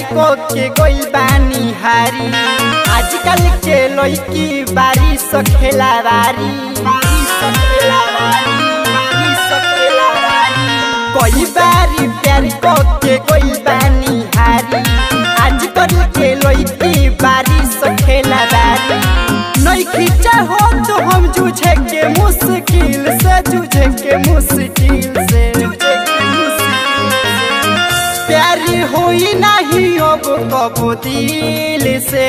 प्यार को के गोइल बानी हारी। आजकल के लड़की बारी सखेला बारी, कोई बारी प्यार को के गोइल बानी हारी। आजकल के लड़की बारी सखेला बारी। नहीं खींचा हो तो हम जूझे के मुश्किल से, जूझे के मुश्किल से। प्यारी हुई नहीं अब कबो दिल से।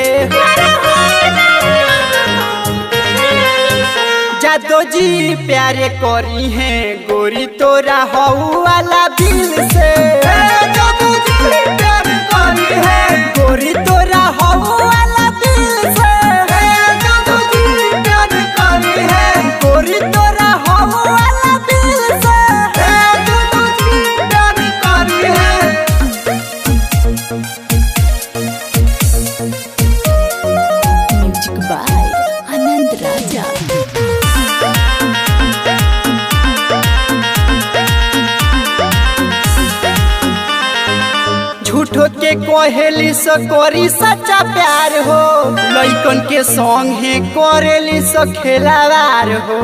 जादो जी प्यारे करी है गोरी तोरा हऊ वाला दिल से। जादो जी प्यारे करी है गोरी तोरा हऊ वाला दिल से। जादो जी प्यारे करी है गोरी तोरा हऊ वाला दिल से। जादो जी प्यारे करी है। म्यूजिक बाय आनंद राजा। झूठो के कोहेली सो कोरी सच्चा प्यार हो। लइकन के संग है करेली सो खेलावार हो।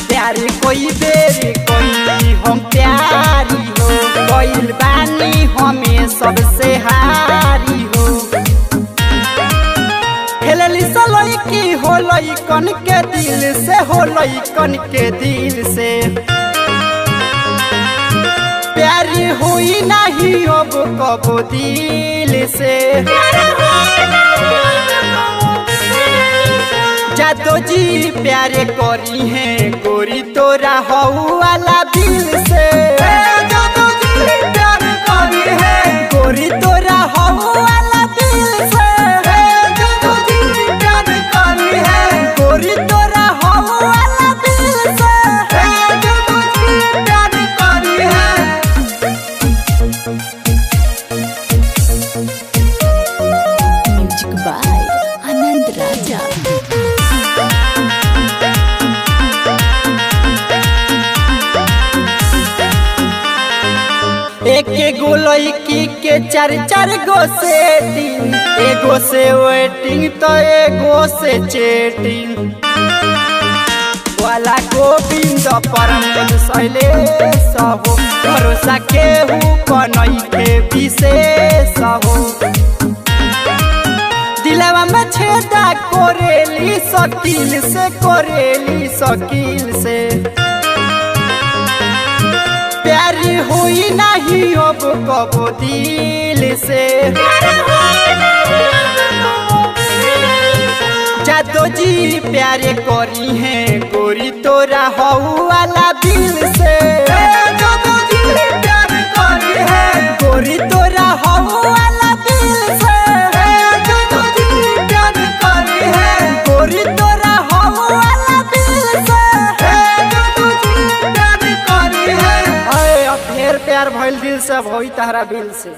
प्यारे कोई बेर कोई हम प्यारी हो। कोइल बानी हमें सबसे हारी हो। खेलली सो लइकी हो लइकन के दिल से, हो लइकन के दिल से। प्यारी हुई नहीं अब कबो दिल से। जादो जी प्यारे करी है गोरी तोरा हऊ वाला दिल से। जादो जी प्यारे करी है गोरी तोरा हऊ वाला दिल से। जादो जी प्यारे करी है गोरी तोरा हऊ वाला दिल से। जादो जी प्यारे करी है। म्यूजिक बाय आनंद राजा। एक गो लड़की के चार चार गो सेटिंग। एगो से वेटिंग तो एगो से चेटिंग। वाला गोविंद परम शैलेश हो। भरोसा केहू कनई के विशेष हो। दिलवा में छेदा कोरेली शकील से, कोरेली शकील से। प्यारी हुई नहीं अब कबो दिल से। जादो जी प्यारे करी है गोरी तोरा हऊ वाला दिल से। जादो जी प्यारे करी है गोरी तोरा हऊ वाला दिल से। जादो जी प्यारे करी है गोरी तोरा हऊ वाला दिल से। जादो जी प्यारे करी है। अब ढेर प्यार भइल दिल से, भई तहरा बिल से।